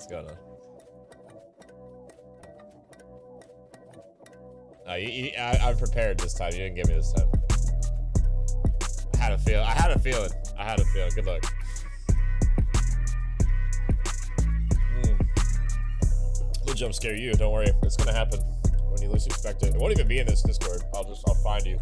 What's going on? I'm prepared this time. You didn't give me this time. I had a feeling. Good luck. We'll jump scare you. Don't worry. It's gonna happen when you least expect it. It won't even be in this Discord. I'll find you.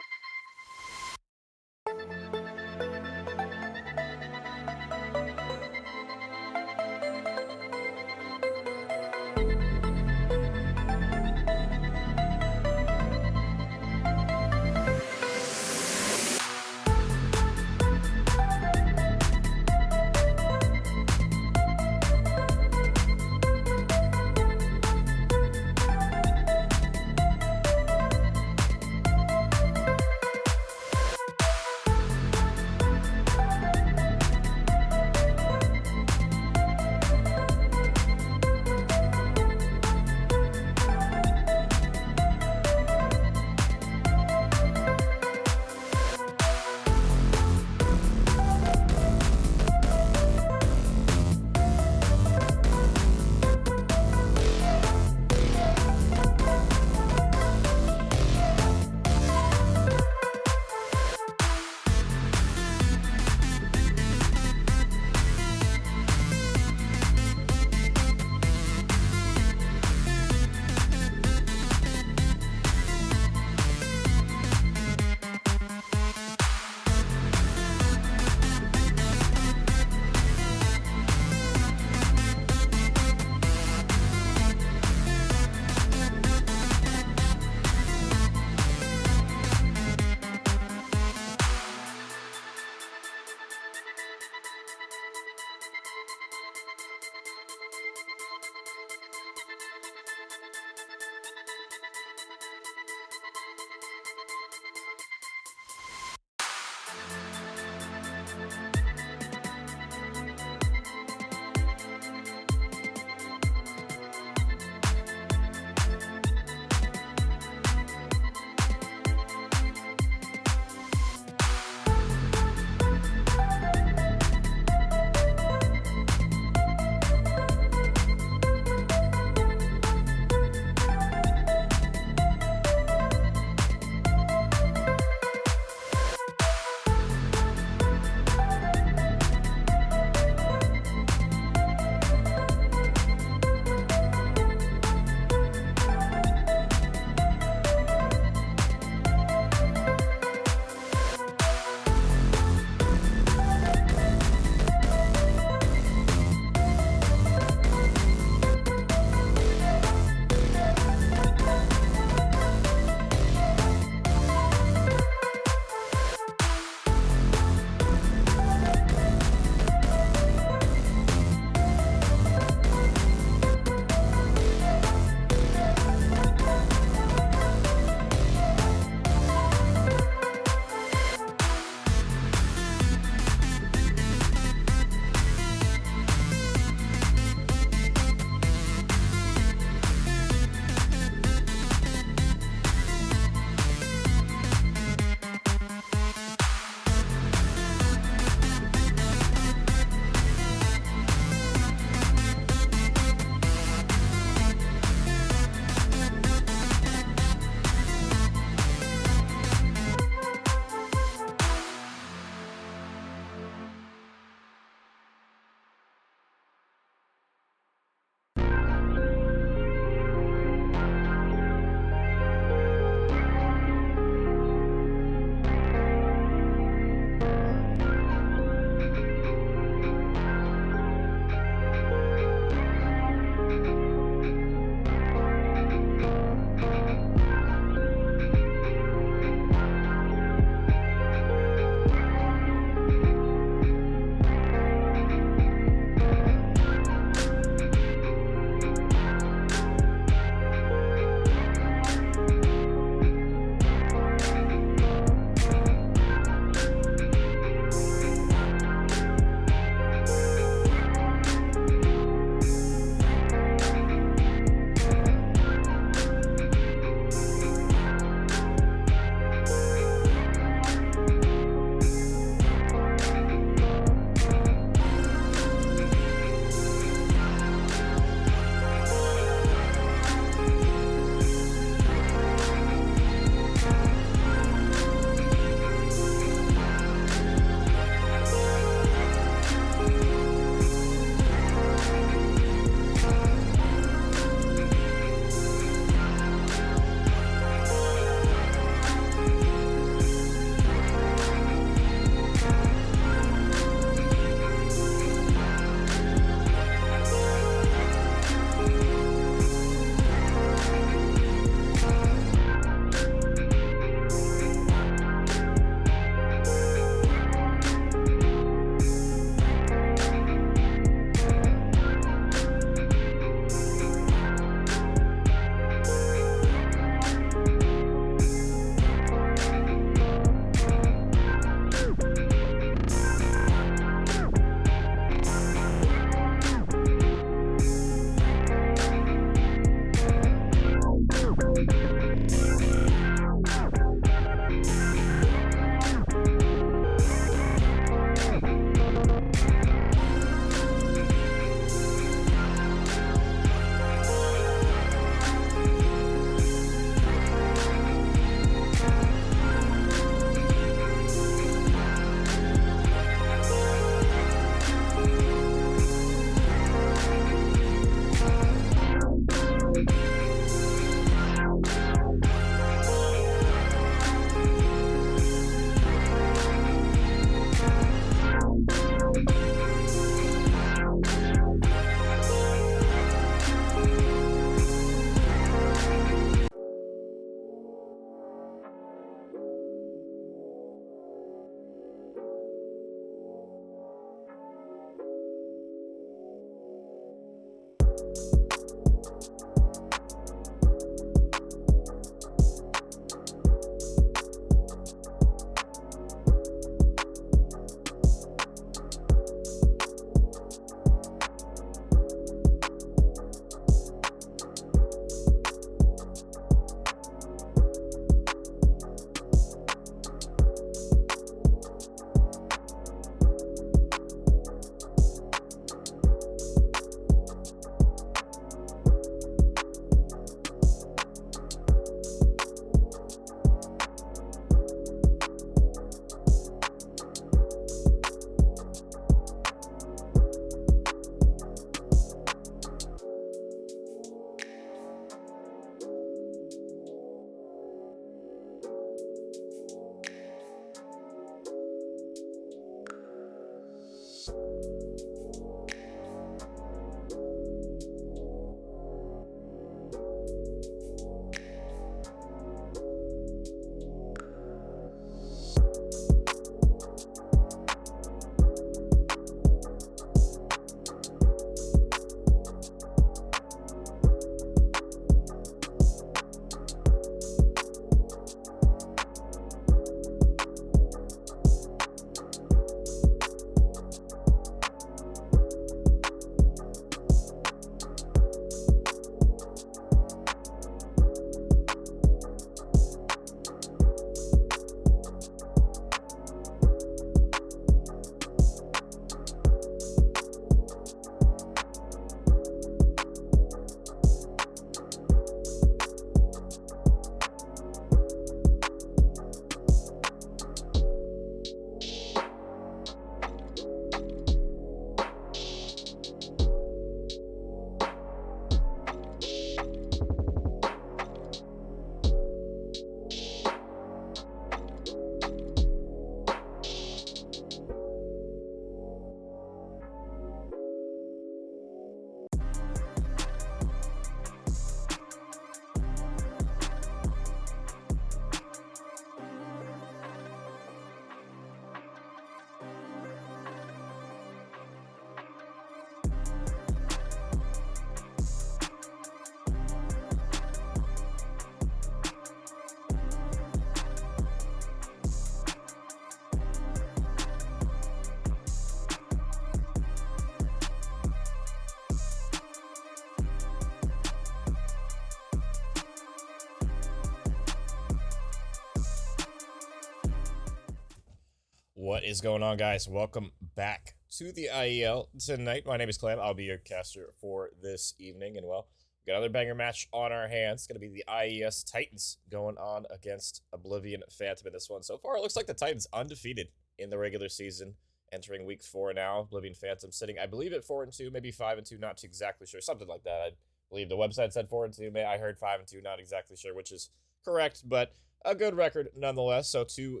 What is going on, guys? Welcome back to the IEL tonight. My name is Clem. I'll be your caster for this evening. And, well, we got another banger match on our hands. It's going to be the IES Titans going on against Oblivion Phantom in this one. So far, it looks like the Titans undefeated in the regular season, entering week 4 now. Oblivion Phantom sitting, I believe, at 4-2, maybe 5-2, not too exactly sure. Something like that. I believe the website said 4-2. I heard 5-2, not exactly sure which is correct, but a good record nonetheless. So two,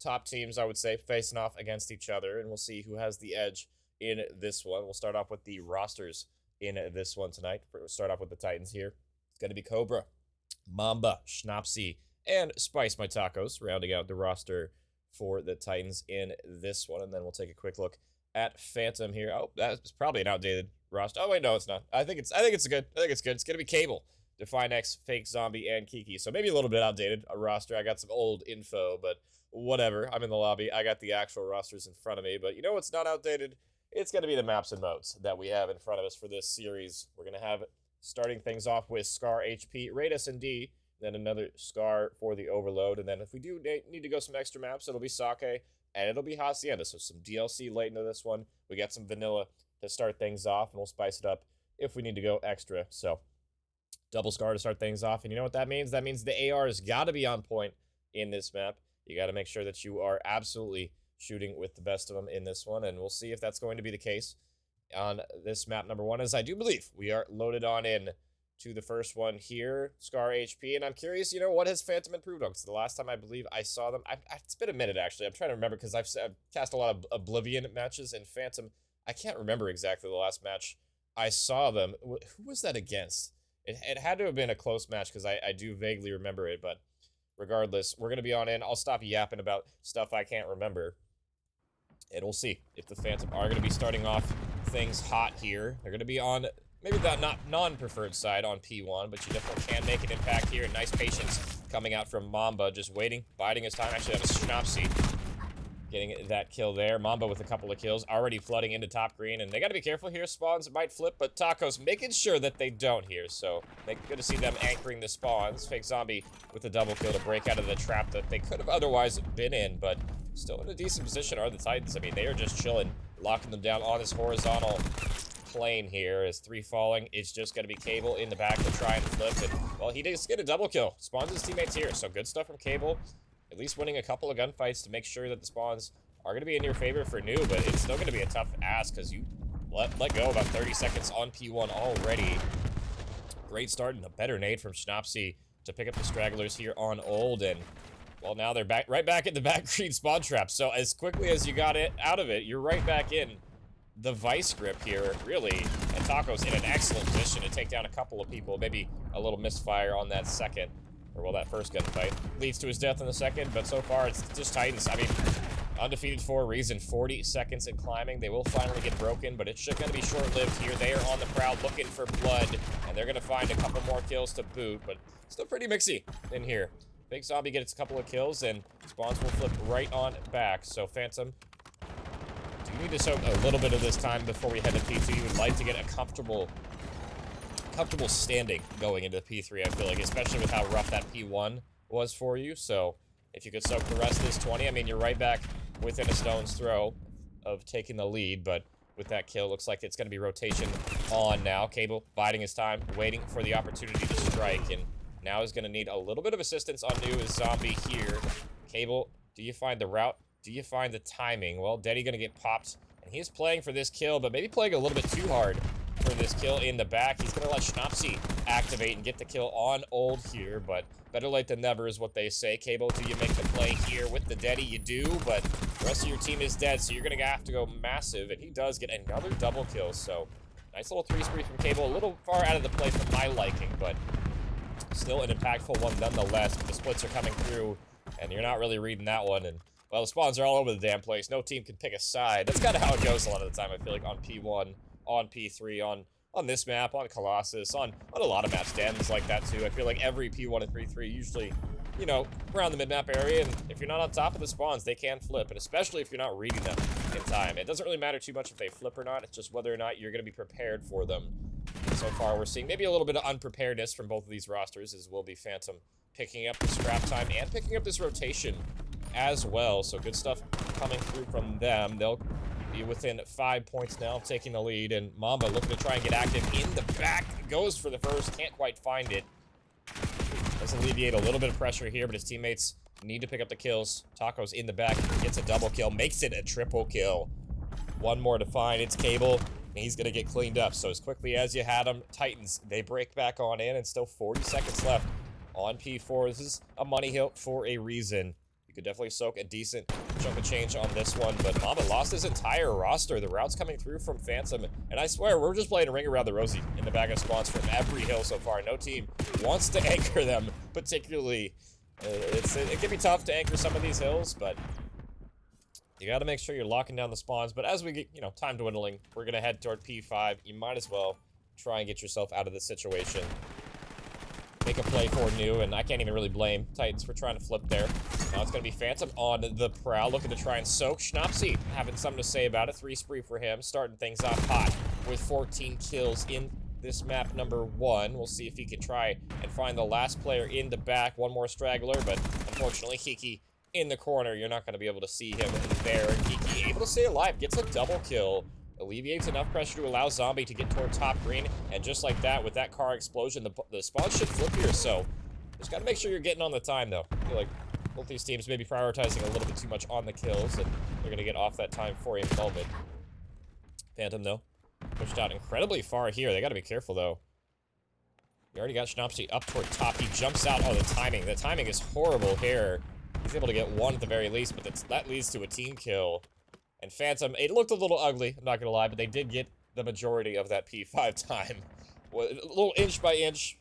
top teams, I would say, facing off against each other, and we'll see who has the edge in this one. We'll start off with the rosters in this one tonight. We'll start off with the Titans here. It's going to be Cobra, Mamba, Schnapsy, and Spice My Tacos, rounding out the roster for the Titans in this one. And then we'll take a quick look at Phantom here. Oh, that's probably an outdated roster. Oh wait, no, it's not. I think it's good. It's going to be Cable, Define X, Fake Zombie, and Kiki. So maybe a little bit outdated, a roster. I got some old info, but whatever. I'm in the lobby. I got the actual rosters in front of me, but you know what's not outdated? It's going to be the maps and modes that we have in front of us for this series. We're going to have, starting things off with Scar HP, Raid S&D, then another Scar for the Overload, and then if we do need to go some extra maps, it'll be Sake, and it'll be Hacienda, so some DLC late into this one. We got some vanilla to start things off, and we'll spice it up if we need to go extra. So double Scar to start things off, and you know what that means? That means the AR has got to be on point in this map. You got to make sure that you are absolutely shooting with the best of them in this one, and we'll see if that's going to be the case on this map number 1, as I do believe we are loaded on in to the first one here, Scar HP, and I'm curious, what has Phantom improved on? Because the last time I believe I saw them, it's been a minute actually, I'm trying to remember because I've cast a lot of Oblivion matches, and Phantom, I can't remember exactly the last match I saw them. Who was that against? It had to have been a close match because I do vaguely remember it, but regardless, we're going to be on in. I'll stop yapping about stuff I can't remember, and we'll see if the Phantom are going to be starting off things hot here. They're going to be on maybe the non-preferred side on P1, but you definitely can make an impact here. Nice patience coming out from Mamba, just waiting, biding his time. Actually, that was Schnapsy getting that kill there. Mamba with a couple of kills, already flooding into top green, and they got to be careful here. Spawns might flip, but Tacos making sure that they don't here, so good to see them anchoring the spawns. Fake Zombie with a double kill to break out of the trap that they could have otherwise been in, but still in a decent position are the Titans. I mean, they are just chilling, locking them down on this horizontal plane here. As 3 falling, it's just going to be Cable in the back to try and flip, and, well, he does get a double kill. Spawns his teammates here, so good stuff from Cable. At least winning a couple of gunfights to make sure that the spawns are going to be in your favor for new, but it's still going to be a tough ask because you let go about 30 seconds on P1 already. Great start and a better nade from Schnapsy to pick up the stragglers here on Old, and, well, now they're right back in the back green spawn trap. So as quickly as you got it out of it, you're right back in the vice grip here, really. And Taco's in an excellent position to take down a couple of people, maybe a little misfire on that second. Or, well, that first gunfight leads to his death in the second, but so far it's just Titans. I mean, undefeated for a reason. 40 seconds in climbing. They will finally get broken, but it's going to be short-lived here. They are on the prowl looking for blood, and they're going to find a couple more kills to boot, but still pretty mixy in here. Big Zombie gets a couple of kills, and spawns will flip right on back. So, Phantom, do you need to soak a little bit of this time before we head to P2? You would like to get a comfortable standing going into P3, I feel like, especially with how rough that P1 was for you. So if you could soak the rest of this 20, I mean, you're right back within a stone's throw of taking the lead, but with that kill, looks like it's going to be rotation on now. Cable biding his time, waiting for the opportunity to strike, and now is going to need a little bit of assistance on new as Zombie here. Cable, do you find the route? Do you find the timing? Well, Deddy going to get popped, and he's playing for this kill, but maybe playing a little bit too hard for this kill in the back. He's going to let Schnapsy activate and get the kill on Old here, but better late than never is what they say. Cable, do you make the play here with the Deddy? You do, but the rest of your team is dead, so you're going to have to go massive, and he does get another double kill, so nice little 3-spree from Cable. A little far out of the play for my liking, but still an impactful one nonetheless. But the splits are coming through, and you're not really reading that one, and, well, the spawns are all over the damn place. No team can pick a side. That's kind of how it goes a lot of the time, I feel like, on P1. On P3, on this map, on Colossus, on a lot of maps. Dan's like that too. I feel like every P1 and P3 usually, around the mid-map area, and if you're not on top of the spawns, they can flip, and especially if you're not reading them in time. It doesn't really matter too much if they flip or not, it's just whether or not you're going to be prepared for them. So far, we're seeing maybe a little bit of unpreparedness from both of these rosters, as will be Phantom picking up the scrap time and picking up this rotation as well. So good stuff coming through from them. They'll be within 5 points now, taking the lead. And Mamba looking to try and get active in the back. Goes for the first, can't quite find it. Does alleviate a little bit of pressure here, but his teammates need to pick up the kills. Taco's in the back, gets a double kill, makes it a triple kill. One more to find, it's Cable, and he's gonna get cleaned up. So as quickly as you had him, Titans, they break back on in, and still 40 seconds left on P4. This is a money hill for a reason. You could definitely soak a decent chunk of change on this one, but Mamba lost his entire roster. The routes coming through from Phantom, and I swear, we're just playing a ring around the rosy in the bag of spawns from every hill so far. No team wants to anchor them, particularly. It can be tough to anchor some of these hills, but you got to make sure you're locking down the spawns. But as we get, time dwindling, we're going to head toward P5. You might as well try and get yourself out of this situation. Make a play for new, and I can't even really blame Titans for trying to flip there. Now it's going to be Phantom on the prowl, looking to try and soak. Schnapsy having something to say about it. 3 spree for him, starting things off hot with 14 kills in this map number 1. We'll see if he can try and find the last player in the back. One more straggler, but unfortunately, Kiki in the corner. You're not going to be able to see him there. Kiki able to stay alive, gets a double kill. Alleviates enough pressure to allow Zombie to get toward top green, and just like that, with that car explosion, the spawn should flip here, so just gotta make sure you're getting on the time, though. I feel like both these teams may be prioritizing a little bit too much on the kills, and they're gonna get off that time for a moment. Phantom, though, pushed out incredibly far here. They gotta be careful, though. You already got Schnapsy up toward top. He jumps out. Oh, the timing is horrible here. He's able to get one at the very least, but that leads to a team kill. And Phantom, it looked a little ugly, I'm not gonna lie, but they did get the majority of that P5 time. A little inch by inch,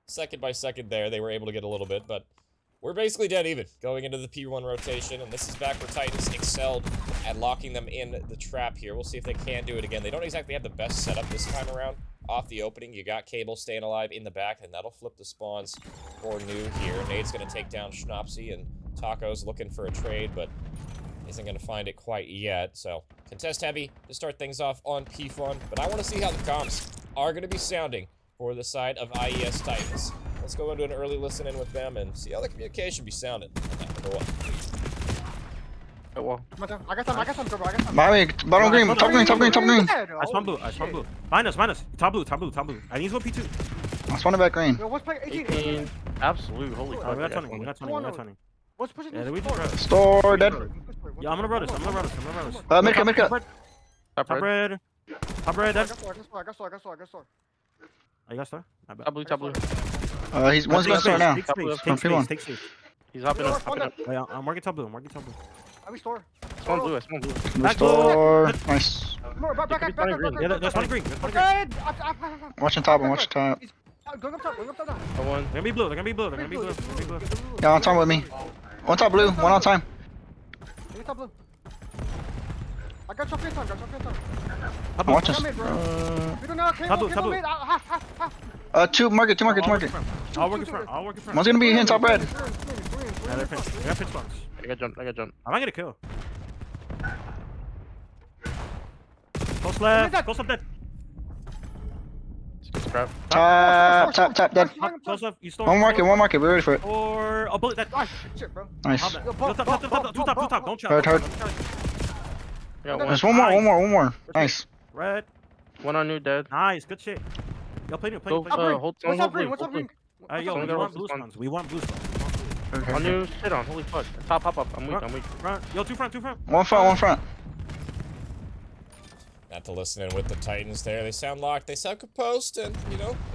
second by second there, they were able to get a little bit, but we're basically dead even going into the P1 rotation, and this is back where Titans excelled at locking them in the trap here. We'll see if they can do it again. They don't exactly have the best setup this time around. Off the opening, you got Cable staying alive in the back, and that'll flip the spawns for new here. Nade's gonna take down Schnapsy, and Taco's looking for a trade, but isn't going to find it quite yet. So contest heavy to start things off on P1, but I want to see how the comms are going to be sounding for the side of IES Titans. Let's go into an early listen in with them and see how the communication be sounding on that number 1. Oh, well. I got some, bro. I got some. Bottom green, top green. I spawn blue. Minus. Top blue. I need one P2. I spawned back green. Yo, what's playing 18? 18. Absolute, holy We're fuck. not turning. What's pushing Yeah, this? we just bro. Store dead. Yeah, I'm gonna run this. Mid cut. Top red. I got store. I got star. Top blue. He's one's gonna start now. Take space. He's hopping up. Yeah, I'm working top blue. I be store. Spawn blue. Back Store. Nice. Back. Yeah, there's one green. Watching top. Going up top now. One. They're gonna be blue. Yeah, on time with me. One top blue. One on time. Give me top blue. I got your face on. I'm watching. We don't know. Cable mid. Half. Two market. I'll work in front. One's gonna be hitting top red. Yeah, they're pinch. They got pinch box. I got jump. I might get a kill. Close left dead. Scrap. Top dead. Close left, you store. One market. We're ready for it. Or a bullet that. Shit, bro. Nice. Top. Don't chop. Hard. There's one more. Nice. Red. One on new dead. Nice, good shit. Yo, play new. Hold What's up, green? Yo, we want blue spawns. On new shit on. Holy fuck. Top pop up. I'm weak. Front. Yo, two front. One front. Not to listen in with the Titans there. They sound locked. They sound composed, and,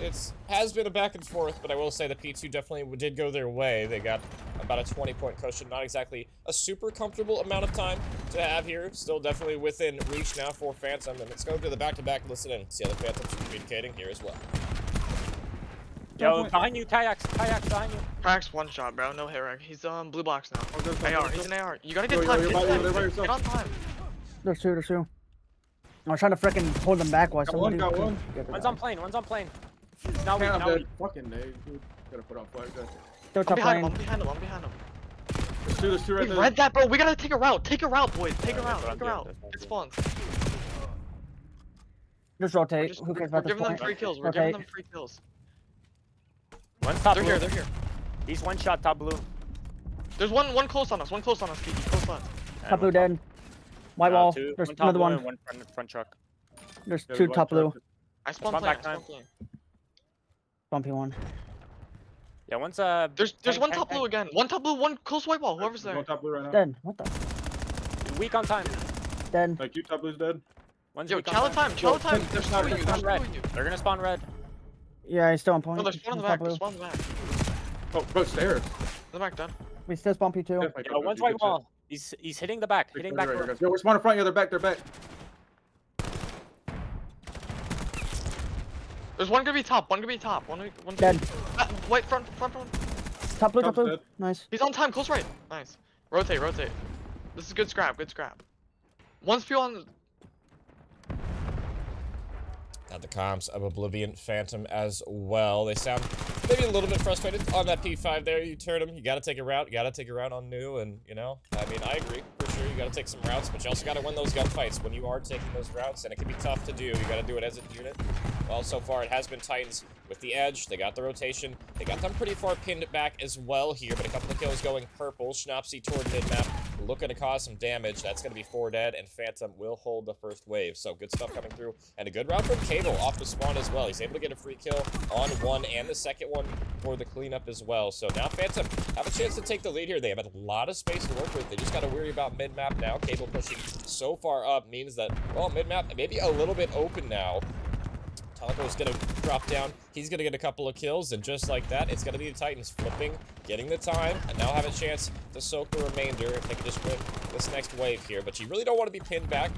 it has been a back and forth, but I will say the P2 definitely did go their way. They got about a 20-point cushion. Not exactly a super comfortable amount of time to have here. Still definitely within reach now for Phantom, and let's go to the back-to-back listen in. See how the Phantoms are communicating here as well. Yo, behind you, Kayaks behind you. Kayaks one shot, bro. No hit reg. He's blue box now. AR. He's an AR. You gotta get time. Get on time. There's two. I was trying to frickin' hold them back while somebody... Got one. One's on plane. Now we. Fucking they gotta put on flag. Still top lane. I'm behind him. There's two right We there. read that, bro. We gotta take a route, boys. Take a route. It's fun. Just rotate. Who cares about We're this giving them point? free kills. We're giving them free kills. One's top They're here. He's one shot top blue. There's one close on us. Kiki. Close left. Top blue dead. White wall. Two. There's One top another blue one. and one front truck. There's Yeah, two there's top one blue. truck. I spawn Spawn plane. back I spawn time. plane. Bumpy one. Yeah, one's There's tank, one tank, top blue tank. again. One top blue, one close white wall. Whoever's There's there. one top blue right now. Dead. What the? Weak on time. Dead. Like, you top blue's dead. One's Yo, weak on Chala time. Chala time. check- They're Spawn screwing you. They're red. screwing you. They're gonna spawn red. Yeah, he's still on point. No, they're spawn in the He's top back. They're blue. spawn in the back. Oh, bro, stairs. The back done. We still bumpy too. Definitely Yo, got one's you. white Good shit. wall. He's hitting the back. Hitting back. Right, door. guys. Yo, we're spawning front. Yeah, they're back. They're back. There's one gonna be top. One gonna be top. One. Dead. White front. Top blue, top Top's blue. dead. Nice. He's on time. Close right. Nice. Rotate. Rotate. This is good scrap. Good scrap. One's fuel on. Got the comms of Oblivion Phantom as well. They sound maybe a little bit frustrated on that P5 there. You turn them, you gotta take a route. You gotta take a route on new, and you know, I mean, I agree for sure. You gotta take some routes, but you also gotta win those gunfights when you are taking those routes, and it can be tough to do. You gotta do it as a unit. Well, so far it has been Titans with the edge. They got the rotation. They got them pretty far pinned back as well here, but a couple of kills going purple. Schnapsy toward mid-map, looking to cause some damage. That's gonna be 4 dead, and Phantom will hold the first wave. So good stuff coming through, and a good route from Cable off the spawn as well. He's able to get a free kill on one and the second one for the cleanup as well. So now Phantom have a chance to take the lead here. They have a lot of space to work with. They just got to worry about mid-map now. Cable pushing so far up means that, well, mid-map maybe a little bit open now. Taco's gonna drop down. He's gonna get a couple of kills, and just like that, it's gonna be the Titans flipping, getting the time, and now have a chance to soak the remainder if they can just win this next wave here. But you really don't want to be pinned back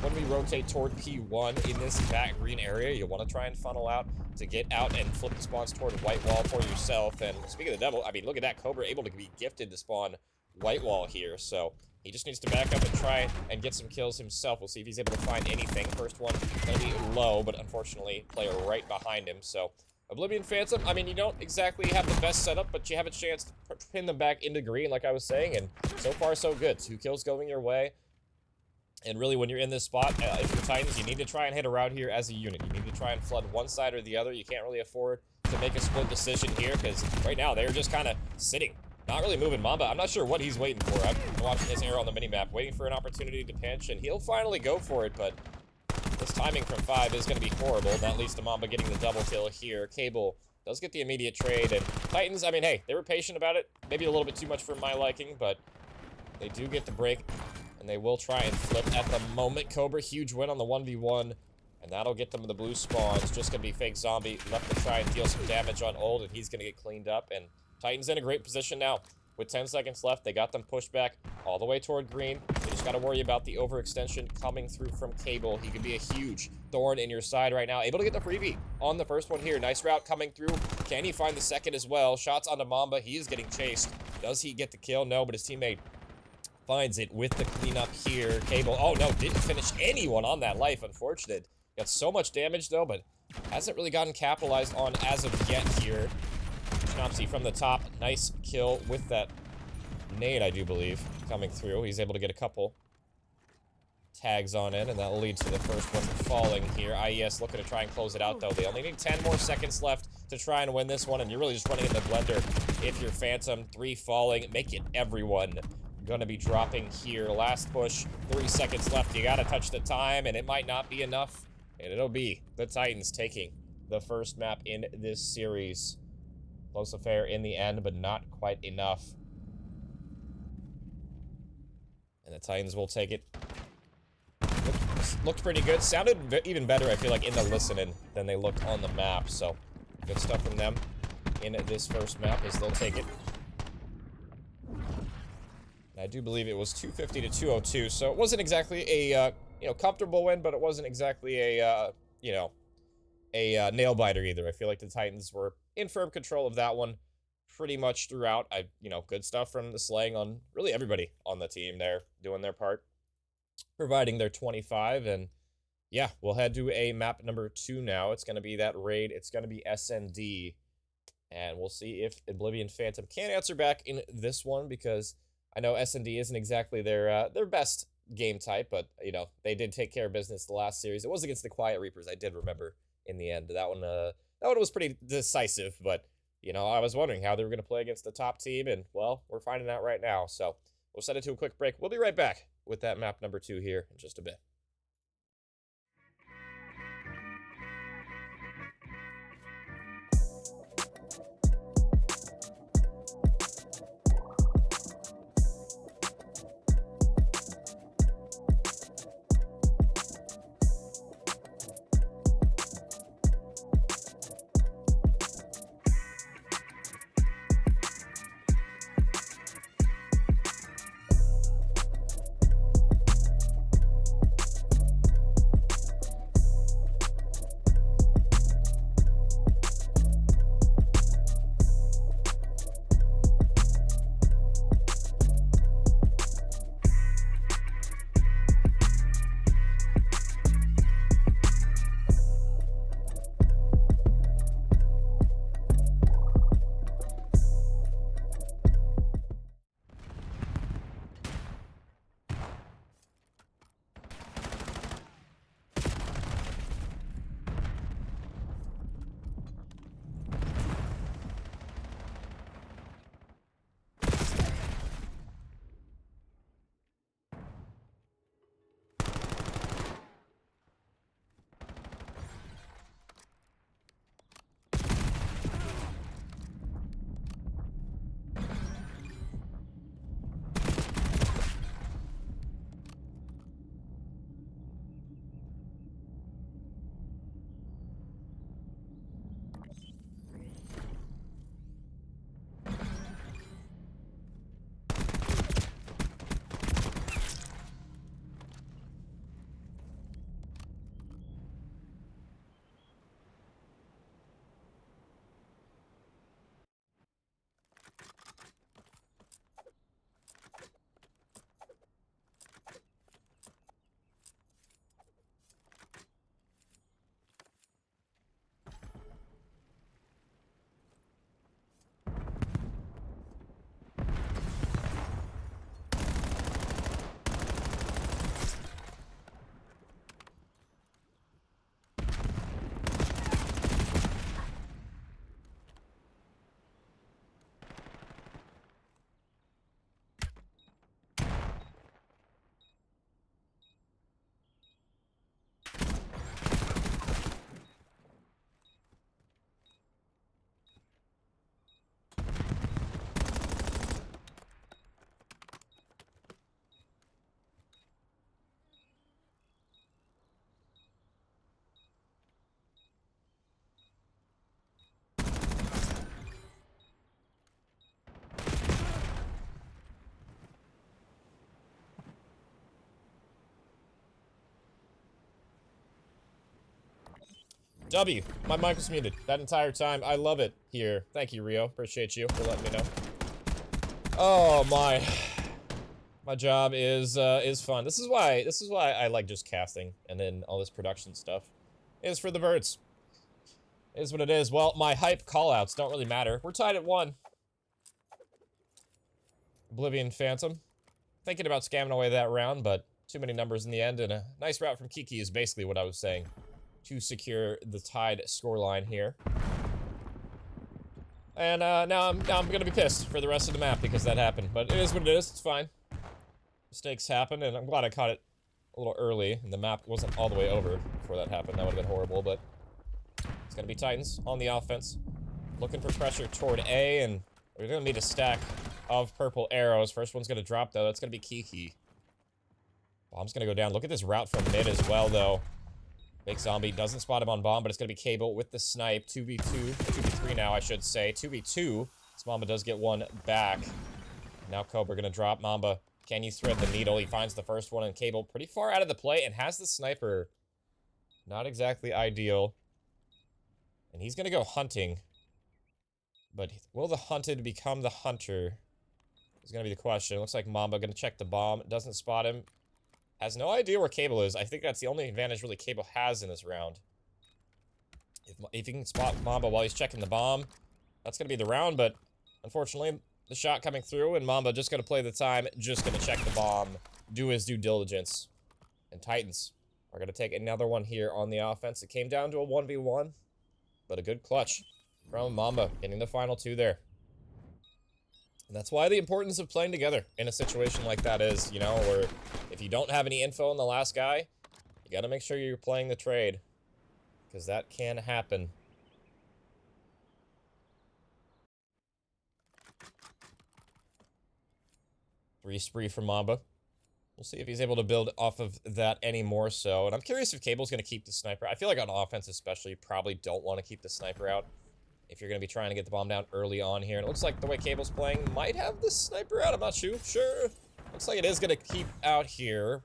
when we rotate toward P1 in this back green area. You want to try and funnel out to get out and flip the spawns toward white wall for yourself. And speaking of the devil, I mean, look at that. Cobra able to be gifted to spawn white wall here, so he just needs to back up and try and get some kills himself. We'll see if he's able to find anything. First one gonna be low, but unfortunately, player right behind him. So Oblivion Phantom, I mean, you don't exactly have the best setup, but you have a chance to pin them back into green, like I was saying, and so far so good. 2 kills going your way. And really, when you're in this spot, if you're Titans, you need to try and hit a route here as a unit. You need to try and flood one side or the other. You can't really afford to make a split decision here, because right now, they're just kind of sitting. Not really moving Mamba. I'm not sure what he's waiting for. I'm watching his arrow on the minimap, waiting for an opportunity to pinch, and he'll finally go for it, but this timing from 5 is going to be horrible. That leads to Mamba getting the double kill here. Cable does get the immediate trade, and Titans, I mean, hey, they were patient about it. Maybe a little bit too much for my liking, but they do get the break, and they will try and flip at the moment. Cobra, huge win on the 1v1, and that'll get them to the blue spawn. It's just going to be fake zombie left to try and deal some damage on Old, and he's going to get cleaned up, and Titans in a great position now. With 10 seconds left, they got them pushed back all the way toward green. They just got to worry about the overextension coming through from Cable. He could be a huge thorn in your side right now. Able to get the freebie on the first one here. Nice route coming through. Can he find the second as well? Shots onto Mamba. He is getting chased. Does he get the kill? No, but his teammate finds it with the cleanup here. Cable, oh no, didn't finish anyone on that life. Unfortunate. Got so much damage though, but hasn't really gotten capitalized on as of yet here. Schnapsy from the top. Nice kill with that nade, I do believe, coming through. He's able to get a couple tags on it, and that'll lead to the first one falling here. IES looking to try and close it out, though. They only need 10 more seconds left to try and win this one, and you're really just running in the blender if you're Phantom. 3 falling. Make it everyone gonna be dropping here. Last push. 3 seconds left. You gotta touch the time, and it might not be enough, and it'll be the Titans taking the first map in this series. Close affair in the end, but not quite enough. And the Titans will take it. Looked pretty good. Sounded even better, I feel like, in the listening than they looked on the map. So, good stuff from them in this first map as they'll take it. And I do believe it was 250 to 202, so it wasn't exactly a, comfortable win, but it wasn't exactly a, a nail-biter either. I feel like the Titans were in firm control of that one pretty much throughout. Good stuff from the slaying on really everybody on the team there, doing their part, providing their 25, and yeah, we'll head to a map number 2 now. It's going to be that raid. It's going to be SND, and we'll see if Oblivion Phantom can answer back in this one, because I know SND isn't exactly their best game type, but, they did take care of business the last series. It was against the Quiet Reapers, I did remember in the end. That one was pretty decisive, but, I was wondering how they were going to play against the top team, and, well, we're finding out right now. So, We'll set it to a quick break. We'll be right back with that map number 2 here in just a bit. W, my mic was muted that entire time. I love it here. Thank you, Rio. Appreciate you for letting me know. Oh my job is fun. This is why I like just casting and then all this production stuff. Is for the birds. Is what it is. Well, my hype callouts don't really matter. We're tied at 1. Oblivion Phantom. Thinking about scamming away that round, but too many numbers in the end, and a nice route from Kiki is basically what I was saying to secure the tied scoreline here. And now I'm gonna be pissed for the rest of the map because that happened, but it is what it is. It's fine. Mistakes happen, and I'm glad I caught it a little early, and the map wasn't all the way over before that happened. That would have been horrible, but it's gonna be Titans on the offense, looking for pressure toward A, and we're gonna need a stack of purple arrows. First one's gonna drop though. That's gonna be Kiki. Bomb's gonna go down. Look at this route from mid as well, though. Big Zombie doesn't spot him on bomb, but it's gonna be Cable with the snipe. 2v2, 2v3 now, I should say. 2v2. This Mamba does get one back. Now Cobra gonna drop. Mamba, can you thread the needle? He finds the first one, and Cable pretty far out of the play and has the sniper. Not exactly ideal. And he's gonna go hunting. But will the hunted become the hunter? Is gonna be the question. Looks like Mamba gonna check the bomb. Doesn't spot him. Has no idea where Cable is. I think that's the only advantage really Cable has in this round. If he can spot Mamba while he's checking the bomb, that's gonna be the round, but unfortunately, the shot coming through, and Mamba just gonna play the time, just gonna check the bomb, do his due diligence. And Titans are gonna take another one here on the offense. It came down to a 1v1, but a good clutch from Mamba, getting the final 2 there. And that's why the importance of playing together in a situation like that is, you know, where if you don't have any info on the last guy, you gotta make sure you're playing the trade. Because that can happen. Three spree from Mamba. We'll see if he's able to build off of that any more so. And I'm curious if Cable's going to keep the sniper. I feel like on offense especially, you probably don't want to keep the sniper out if you're going to be trying to get the bomb down early on here. And it looks like the way Cable's playing might have the sniper out. I'm not sure. Looks like it is going to keep out here.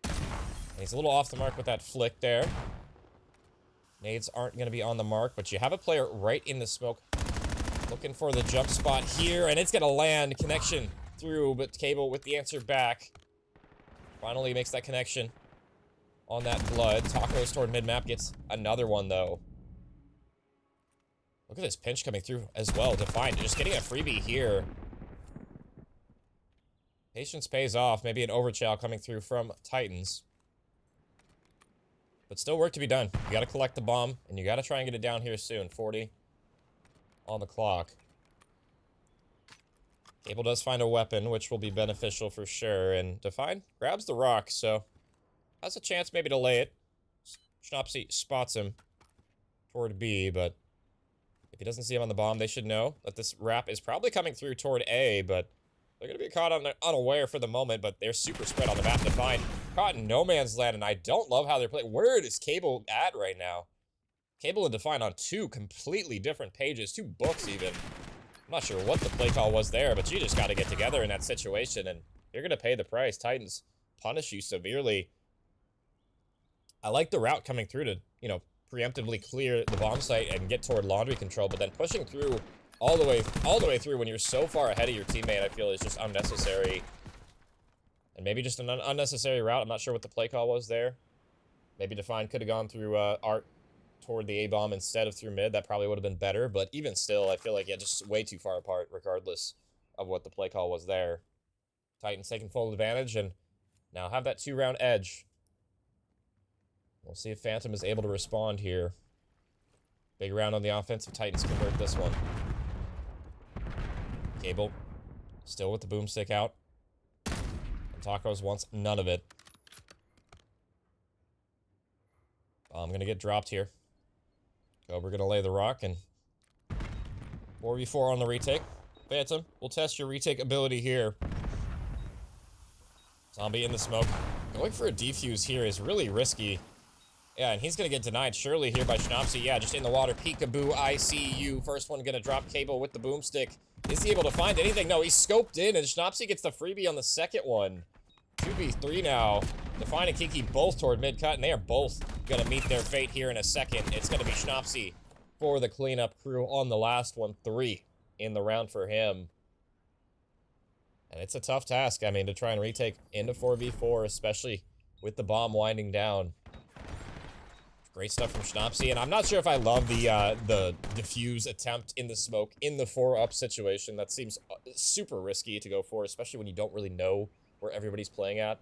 And he's a little off the mark with that flick there. Nades aren't going to be on the mark, but you have a player right in the smoke looking for the jump spot here. And it's going to land. Connection through, but Cable with the answer back. Finally makes that connection on that blood. Tacos toward mid-map gets another one, though. Look at this pinch coming through as well. Defined, just getting a freebie here. Patience pays off. Maybe an overchow coming through from Titans. But still work to be done. You gotta collect the bomb, and you gotta try and get it down here soon. 40 on the clock. Cable does find a weapon, which will be beneficial for sure, and Define grabs the rock, so has a chance maybe to lay it. Schnapsy spots him toward B, but if he doesn't see him on the bomb, they should know that this wrap is probably coming through toward A, but they're going to be caught unaware for the moment, but they're super spread on the map. Define caught in no man's land, and I don't love how they're playing. Where is Cable at right now? Cable and Define on two completely different pages, two books even. I'm not sure what the play call was there, but you just got to get together in that situation, and you're going to pay the price. Titans punish you severely. I like the route coming through to, you know, preemptively clear the bomb site and get toward laundry control, but then pushing through all the way through when you're so far ahead of your teammate, I feel is just unnecessary. And maybe just an unnecessary route. I'm not sure what the play call was there. Maybe Define could have gone through Art toward the A-bomb instead of through mid. That probably would have been better, but even still, I feel like, yeah, just way too far apart, regardless of what the play call was there. Titans taking full advantage, and now have that 2-round edge. We'll see if Phantom is able to respond here. Big round on the offensive. Titans convert this one. Cable still with the boomstick out. And Tacos wants none of it. I'm gonna get dropped here. We're gonna lay the rock and 4v4 on the retake. Phantom, we'll test your retake ability here. Zombie in the smoke. Going for a defuse here is really risky. Yeah, and he's gonna get denied surely here by Schnapsy. Yeah, just in the water. Peekaboo, I see you. First one gonna drop Cable with the boomstick. Is he able to find anything? No, he's scoped in, and Schnapsy gets the freebie on the second one. 2v3 now. Define and Kiki both toward mid-cut, and they are both gonna meet their fate here in a second. It's gonna be Schnapsy for the cleanup crew on the last one. 3 in the round for him. And it's a tough task, I mean, to try and retake into 4v4, especially with the bomb winding down. Great stuff from Schnapsy, and I'm not sure if I love the defuse attempt in the smoke in the 4-up situation. That seems super risky to go for, especially when you don't really know where everybody's playing at.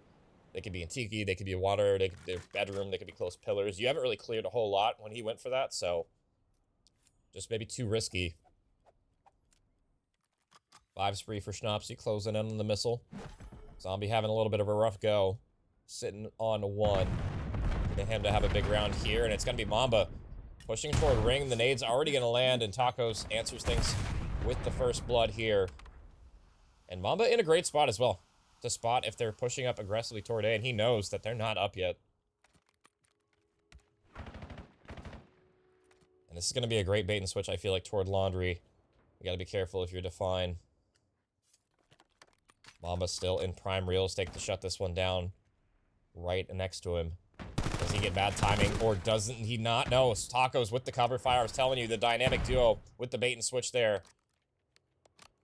They could be in Tiki, they could be in water, they could be in bedroom, they could be close pillars. You haven't really cleared a whole lot when he went for that, so just maybe too risky. 5 spree for Schnapsy, closing in on the missile. Zombie having a little bit of a rough go. Sitting on 1. Get him to have a big round here, and it's going to be Mamba pushing toward ring. The nade's already going to land, and Tacos answers things with the first blood here. And Mamba in a great spot as well to spot if they're pushing up aggressively toward A, and he knows that they're not up yet. And this is going to be a great bait and switch, I feel like, toward laundry. You got to be careful if you're Define. Mamba still in prime real estate to shut this one down right next to him. Does he get bad timing, or doesn't he not? No, it's Tacos with the cover fire. I was telling you, the dynamic duo with the bait and switch there.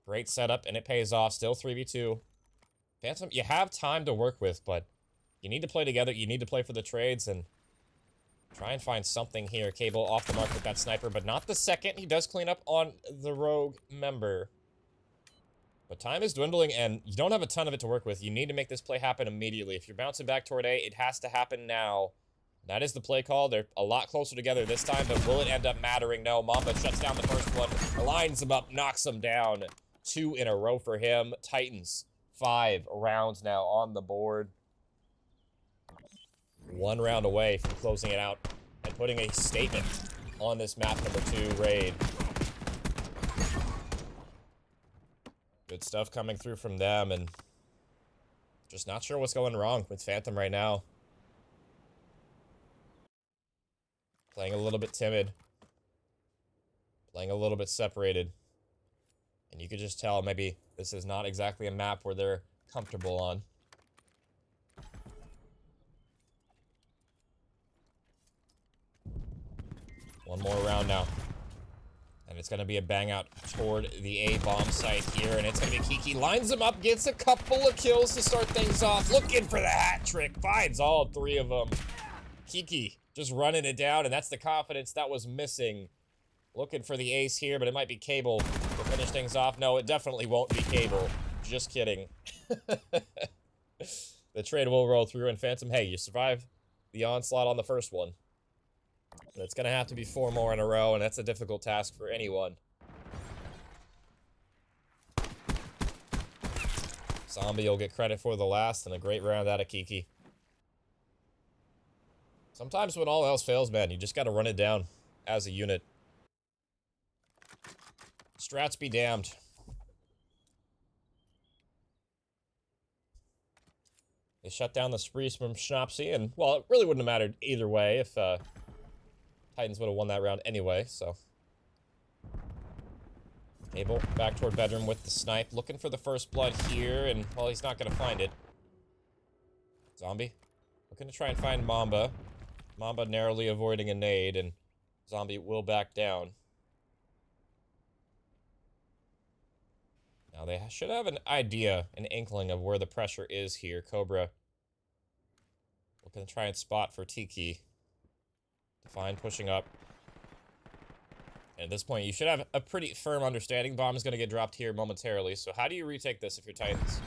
Great setup, and it pays off. Still 3v2. Phantom, you have time to work with, but you need to play together. You need to play for the trades, and try and find something here. Cable off the mark with that sniper, but not the second. He does clean up on the rogue member. But time is dwindling, and you don't have a ton of it to work with. You need to make this play happen immediately. If you're bouncing back toward A, it has to happen now. That is the play call. They're a lot closer together this time, but will it end up mattering? No, Mamba shuts down the first one, lines him up, knocks him down. 2 in a row for him. Titans, 5 rounds now on the board. 1 round away from closing it out and putting a statement on this map number 2 raid. Good stuff coming through from them, and just not sure what's going wrong with Phantom right now. Playing a little bit timid. Playing a little bit separated. And you could just tell maybe this is not exactly a map where they're comfortable on. One more round now. And it's going to be a bang out toward the A bomb site here. And it's going to be Kiki. Lines them up, gets a couple of kills to start things off. Looking for the hat trick. Finds all 3 of them. Kiki just running it down. And that's the confidence that was missing. Looking for the ace here, but it might be Cable to finish things off. No, it definitely won't be Cable. Just kidding. The trade will roll through. And Phantom, hey, you survived the onslaught on the first one. It's going to have to be 4 more in a row, and that's a difficult task for anyone. Zombie will get credit for the last, and a great round out of Kiki. Sometimes when all else fails, man, you just got to run it down as a unit. Strats be damned. They shut down the sprees from Schnapsy, and, well, it really wouldn't have mattered either way if, Titans would have won that round anyway, so. Cable back toward bedroom with the snipe. Looking for the first blood here, and, well, he's not going to find it. Zombie. Looking to try and find Mamba. Mamba narrowly avoiding a nade, and Zombie will back down. Now, they should have an idea, an inkling of where the pressure is here. Cobra. Looking to try and spot for Tiki. Define pushing up. And at this point, you should have a pretty firm understanding. Bomb is going to get dropped here momentarily. So how do you retake this if you're Titans?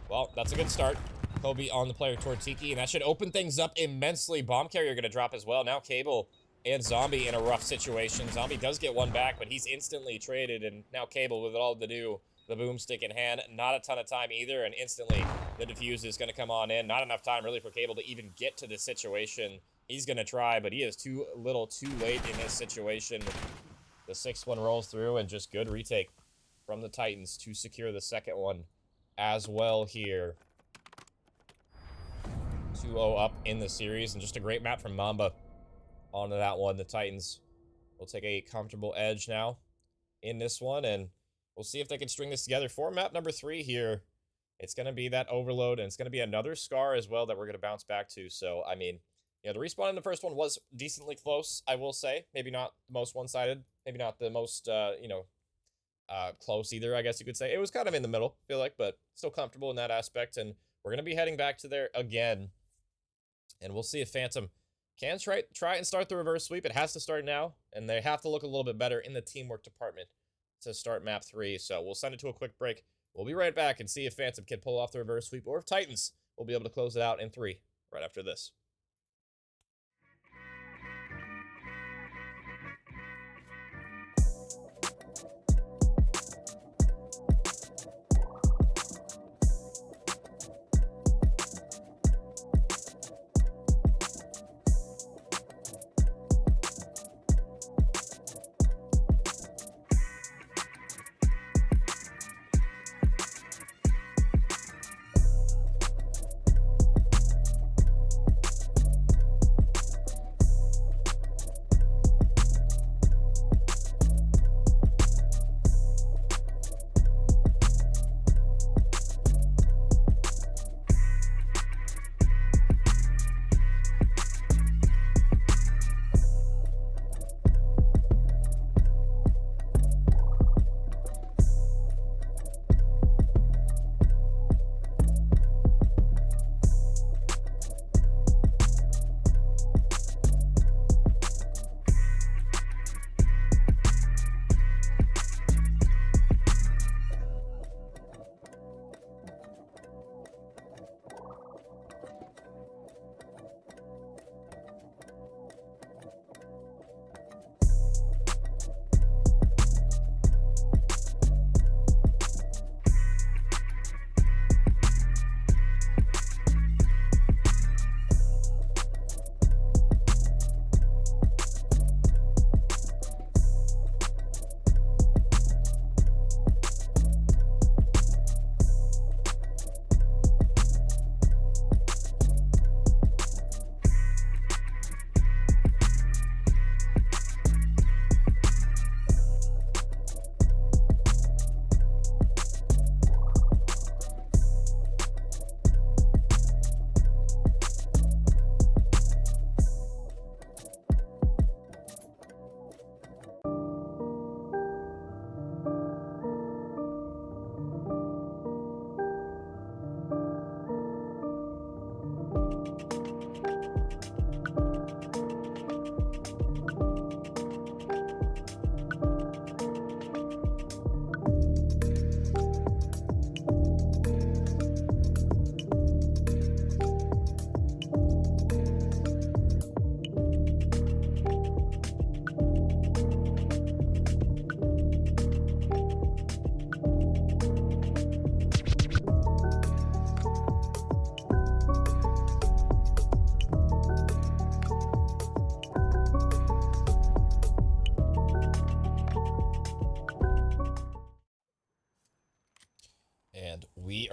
Well, that's a good start. Kobe on the player toward Tiki, and that should open things up immensely. Bomb carrier going to drop as well. Now Cable and Zombie in a rough situation. Zombie does get one back, but he's instantly traded, and now Cable with it all to do. The boomstick in hand. Not a ton of time either, and instantly the defuse is going to come on in. Not enough time really for Cable to even get to this situation. He's going to try, but he is too little too late in this situation. The 6th one rolls through, and just good retake from the Titans to secure the 2nd one as well here. 2-0 up in the series, and just a great map from Mamba onto that one. The Titans will take a comfortable edge now in this one, and we'll see if they can string this together for map number 3 here. It's going to be that Overload, and it's going to be another Scar as well that we're going to bounce back to. So, I mean, yeah, the respawn in the first one was decently close, I will say. Maybe not the most one-sided. Maybe not the most, close either, I guess you could say. It was kind of in the middle, I feel like, but still comfortable in that aspect. And we're going to be heading back to there again. And we'll see if Phantom can try and start the reverse sweep. It has to start now, and they have to look a little bit better in the teamwork department to start map 3. So we'll send it to a quick break. We'll be right back and see if Phantom can pull off the reverse sweep, or if Titans will be able to close it out in 3 right after this.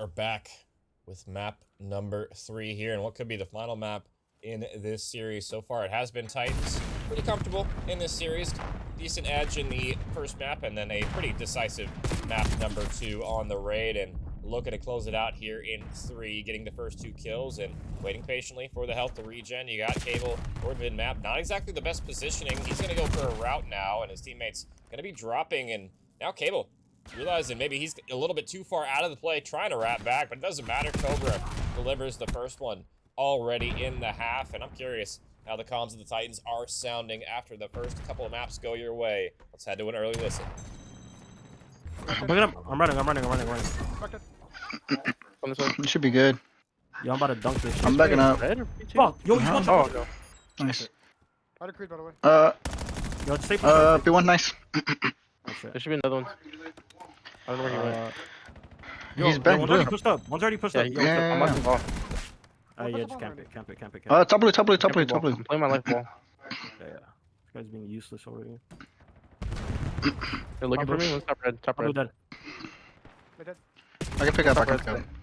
are back with map number 3 here, and what could be the final map in this series so far. It has been Titans. Pretty comfortable in this series. Decent edge in the first map, and then a pretty decisive map number 2 on the raid, and looking to close it out here in 3, getting the first 2 kills and waiting patiently for the health to regen. You got Cable toward mid-map. Not exactly the best positioning. He's going to go for a route now, and his teammate's going to be dropping, and now Cable realizing maybe he's a little bit too far out of the play, trying to wrap back, but it doesn't matter. Cobra delivers the first one already in the half, and I'm curious how the comms of the Titans are sounding after the first couple of maps go your way. Let's head to an early listen. I'm running. It should be good. Yo, I'm about to dunk this shit. I'm backing up. Fuck, yo, he's one shot. Oh, no. Nice. By the by the way. Yo, stay B1, nice. Oh, shit. There should be another one. I don't know where he went. Yo, He's back one's blue. already pushed up. One's already pushed up. Yo, yeah. I'm watching the ball. yeah, just camp it. Top blue. I'm playing my life ball. Yeah. This guy's being useless over here. They're looking for me. One's top red. Top red. Dead. I can pick up.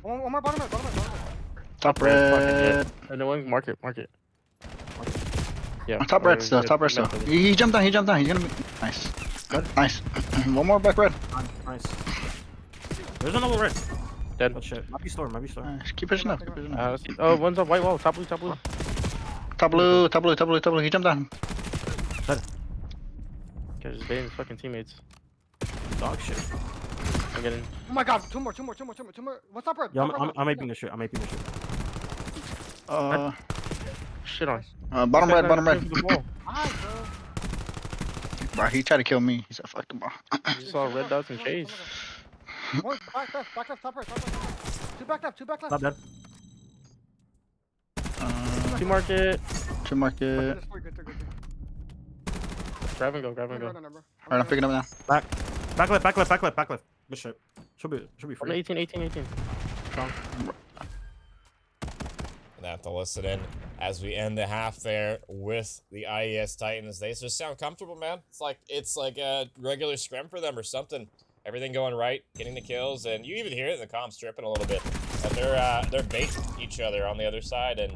One more bottom red. Top red. No one. Mark it. Yeah. Top red still. He jumped down. He's gonna be nice. Nice. One more back red. Nice. There's another red. Dead. Oh shit. Might be storm. Nice. Keep pushing up. Let's see. Oh, one's on white wall. Top blue. Top blue. He jumped down. Guys just baiting his fucking teammates. Dog shit. I'm getting. Oh my god, two more. What's up, red? Yo, I'm aping this shit. Shit on. Bottom red. Hi, bro. Bro, he tried to kill me. He said, fuck the ball. You saw red dots and chase. One, back left, top right. Two back left. Not dead. Two market. Good. Grab and go. Alright, I'm picking up now. Back left. Good shit. Should be From free. 18. Strong. And have to listen in as we end the half there with the IES Titans. They just sound comfortable, man. It's like a regular scrim for them or something. Everything going right, getting the kills, and you even hear it in the comms tripping a little bit. But they're baiting each other on the other side, and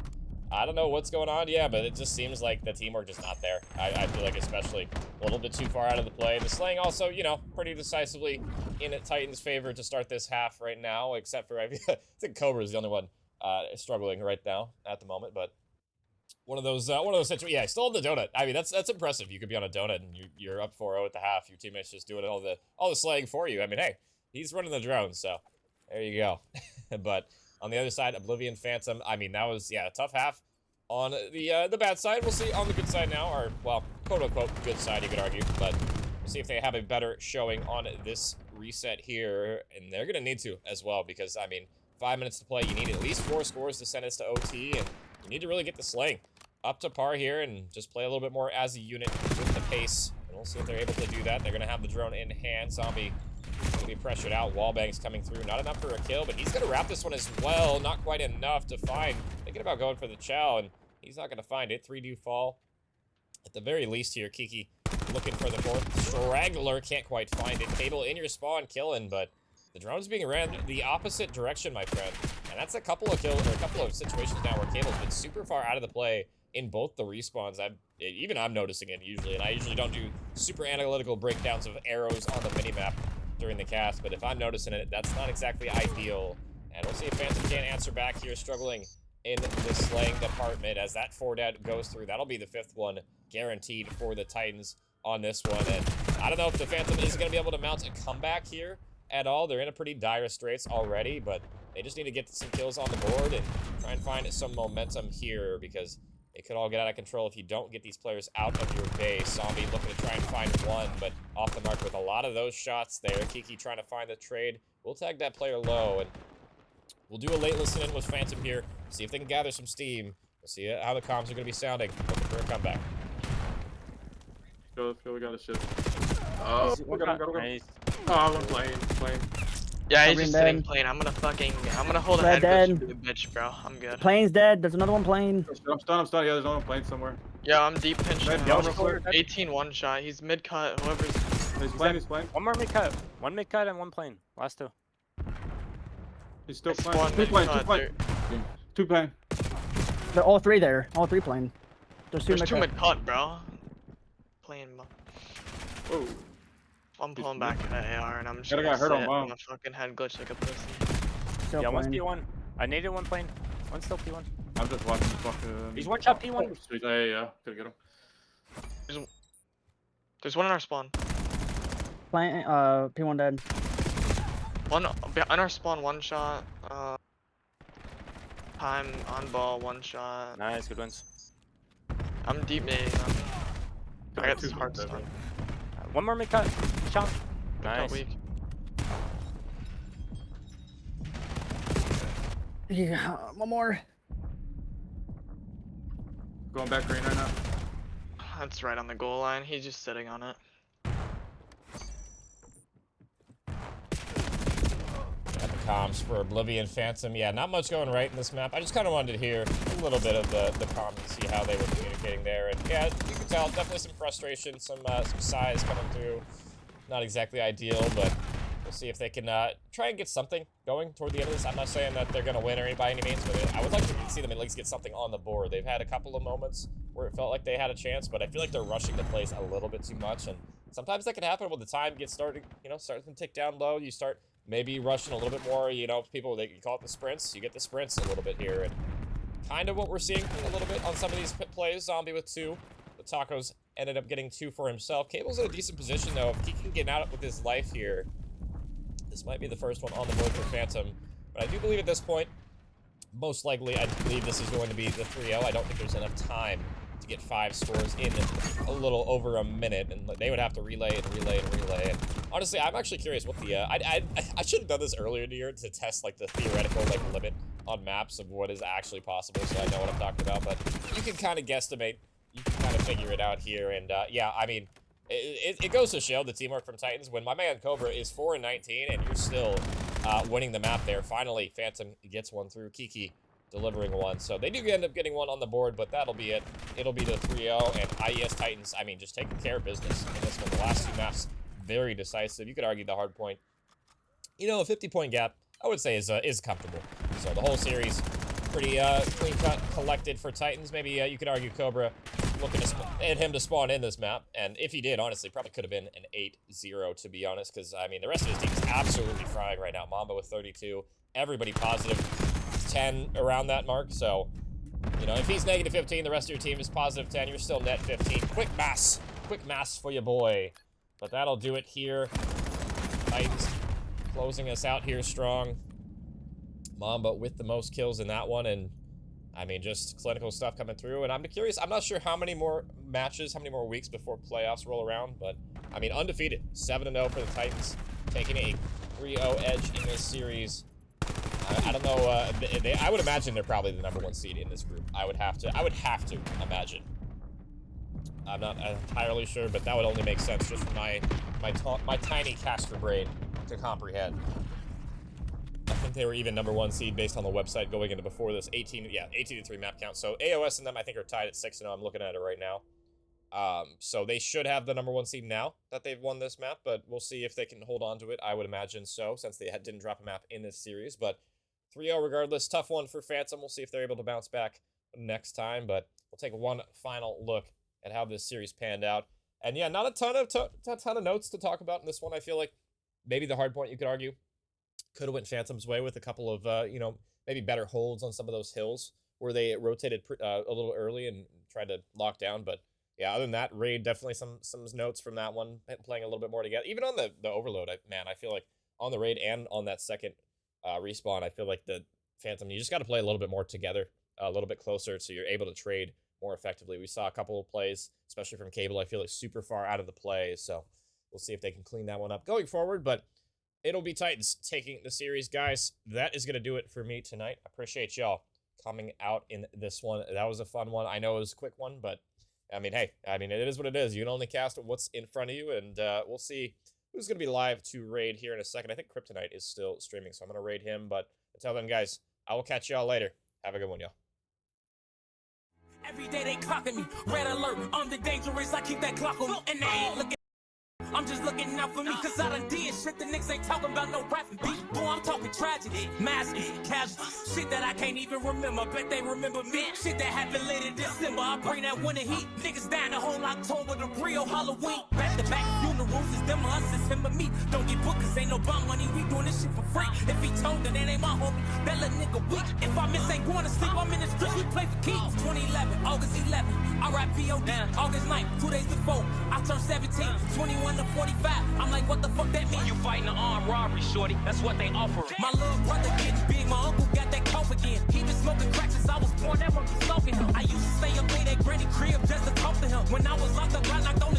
I don't know what's going on, yeah, but it just seems like the teamwork just not there. I feel like especially a little bit too far out of the play. The slaying also, pretty decisively in Titans' favor to start this half right now, except for I think Cobra's the only one struggling right now at the moment, but one of those situations. Yeah, still in the donut. I mean, that's impressive. You could be on a donut and you're up 4-0 at the half. Your teammates just doing all the slaying for you. I mean, hey, he's running the drone, so there you go. But on the other side, Oblivion Phantom. I mean, that was a tough half. On the bad side, we'll see on the good side now, or well, quote unquote good side, you could argue. But we'll see if they have a better showing on this reset here, and they're gonna need to as well because I mean. 5 minutes to play, you need at least 4 scores to send us to OT, and you need to really get the slaying up to par here and just play a little bit more as a unit with the pace. And we'll see if they're able to do that. They're going to have the drone in hand. Zombie going to be pressured out. Wallbang's coming through. Not enough for a kill, but he's going to wrap this one as well. Not quite enough to find. Thinking about going for the chow, and he's not going to find it. 3 do fall. At the very least here, Kiki looking for the 4th. Straggler can't quite find it. Cable in your spawn, killing, but the drone's being ran the opposite direction, my friend. And that's a couple of kills, or a couple of situations now where Cable's been super far out of the play in both the respawns. I'm noticing it usually, and I usually don't do super analytical breakdowns of arrows on the minimap during the cast, but if I'm noticing it, that's not exactly ideal. And we'll see if Phantom can't answer back here, struggling in the slaying department as that 4 dead goes through. That'll be the 5th one guaranteed for the Titans on this one. And I don't know if the Phantom is going to be able to mount a comeback here at all. They're in a pretty dire straits already, but they just need to get some kills on the board and try and find some momentum here because it could all get out of control if you don't get these players out of your base. Zombie looking to try and find one, but off the mark with a lot of those shots there. Kiki trying to find the trade. We'll tag that player low, and we'll do a late listen in with Phantom here, see if they can gather some steam. We'll see how the comms are going to be sounding. Looking for a comeback. Let's go. We got a shit. Nice. Oh, I'm playing. Yeah, he's Green just dead. sitting playing. I'm gonna hold a Red head dead. push for the bitch, bro. I'm good. Plane's dead. There's another one plane. I'm stunned. Yeah, there's no one playing somewhere. Yeah, I'm deep pinched. Red now. yellow real quick. 18 one shot. He's mid cut. Whoever's. He's playing. One more mid cut. One mid cut and one plane. Last 2. He's still I playing. spawned Two mid playing. cut. Two playing. They're all three there. All three playing. There's two There's two mid. mid cut, bro. Playing. Whoa. I'm pulling back at AR and I'm just Gotta gonna get hurt on sit bomb. on a fucking head glitch like a pussy. Still Yeah, one's playing. P1. I needed one plane. One's still P1. I'm just watching the fucking. He's one shot P1. Sweet. Yeah. Gotta get him. There's one in our spawn. Playing. P1 dead. One in our spawn, one shot. Time on ball, one shot. Nice, good wins. I'm deep mid. I got this Two hard dead, stun. One more mid cut. Shot. Cut Nice. weak. Yeah, one more. Going back green right now. That's right on the goal line. He's just sitting on it. Got the comms for Oblivion Phantom. Yeah, not much going right in this map. I just kind of wanted to hear a little bit of the comms and see how they were communicating there. And yeah, you can tell definitely some frustration, some size coming through. Not exactly ideal, but we'll see if they can try and get something going toward the end of this. I'm not saying that they're going to win or by any means, but I would like to see them at least get something on the board. They've had a couple of moments where it felt like they had a chance, but I feel like they're rushing the plays a little bit too much. And sometimes that can happen when the time gets started, starts to tick down low. You start maybe rushing a little bit more, people, you call it the sprints. You get the sprints a little bit here. And kind of what we're seeing a little bit on some of these plays. Zombie with 2. The Tacos ended up getting 2 for himself. Cable's in a decent position, though. If he can get out with his life here, this might be the first one on the board for Phantom. But I do believe at this point, most likely, I believe this is going to be the 3-0. I don't think there's enough time to get 5 scores in a little over a minute, and they would have to relay and relay and relay. And honestly, I'm actually curious what the I should have done this earlier in the year to test like the theoretical limit on maps of what is actually possible, so I know what I'm talking about. But you can kind of guesstimate, you can kind of figure it out here, and yeah, I mean, it goes to show the teamwork from Titans when my man Cobra is 4-19 and you're still winning the map there. Finally, Phantom gets one through. Kiki delivering one. So they do end up getting one on the board, but that'll be it. It'll be the 3-0, and IES Titans, I mean, just taking care of business in this one. The last 2 maps, very decisive. You could argue the hard point. A 50-point gap, I would say, is comfortable. So the whole series, pretty clean-cut, collected for Titans. Maybe you could argue Cobra looking at him to spawn in this map, and if he did, honestly, probably could have been an 8-0, to be honest, because, I mean, the rest of his team is absolutely frying right now. Mamba with 32, everybody positive 10 around that mark, so, if he's negative 15, the rest of your team is positive 10, you're still net 15. Quick mass for your boy. But that'll do it here. Titans closing us out here strong. Mamba with the most kills in that one, and I mean, just clinical stuff coming through. And I'm curious, I'm not sure how many more matches, how many more weeks before playoffs roll around, but I mean, undefeated, 7-0 for the Titans, taking a 3-0 edge in this series. I don't know, I would imagine they're probably the #1 seed in this group. I would have to imagine. I'm not entirely sure, but that would only make sense just from my tiny caster brain to comprehend. I think they were even #1 seed based on the website going into before this 18-3 map count. So AOS and them, I think, are tied at 6-0. I'm looking at it right now. So they should have the #1 seed now that they've won this map, but we'll see if they can hold on to it. I would imagine so, since they didn't drop a map in this series. But 3-0 regardless. Tough one for Phantom. We'll see if they're able to bounce back next time, but we'll take one final look at how this series panned out. And yeah, not a ton of notes to talk about in this one. I feel like maybe the hard point, you could argue, could have went Phantom's way with a couple of, maybe better holds on some of those hills where they rotated a little early and tried to lock down. But yeah, other than that, Raid, definitely some notes from that one, playing a little bit more together. Even on the Overload, I feel like on the Raid and on that second respawn, I feel like the Phantom, you just got to play a little bit more together, a little bit closer, so you're able to trade more effectively. We saw a couple of plays, especially from Cable, I feel like super far out of the play, so we'll see if they can clean that one up going forward, but it'll be Titans taking the series, guys. That is going to do it for me tonight. I appreciate y'all coming out in this one. That was a fun one. I know it was a quick one, but I mean, hey, it is what it is. You can only cast what's in front of you, and we'll see who's going to be live to raid here in a second. I think Kryptonite is still streaming, so I'm going to raid him, but until then, guys, I will catch y'all later. Have a good one, y'all. Every day they clocking me, red alert, I'm the dangerous, I keep that clock on me, and they ain't looking, I'm just looking out for me, cause I done did shit the niggas ain't talking about, no rapping beat, boy, I'm talking tragedy. Maskers, casualties, shit that I can't even remember. Bet they remember me. Shit that happened late in December. I bring that winter heat. Niggas down the whole October, the real Halloween. Back to back funerals, it's them or us, it's him or me. Don't get booked, cause ain't no bum money. We doing this shit for free. If he told that ain't my homie, that little nigga weak. If I miss ain't going to sleep, I'm in the streets, we play for keys. 2011, August 11, RIPOD, August 9th, 2 days before. I turned 17, 21 to 45. I'm like, what the fuck that mean? You fighting an armed robbery, shorty. That's what they offer. My little brother getting big, my uncle got that cough again. He been smoking crack since I was born, that one be smoking him. I used to stay up late at granny crib just to talk to him. When I was locked up, I knocked on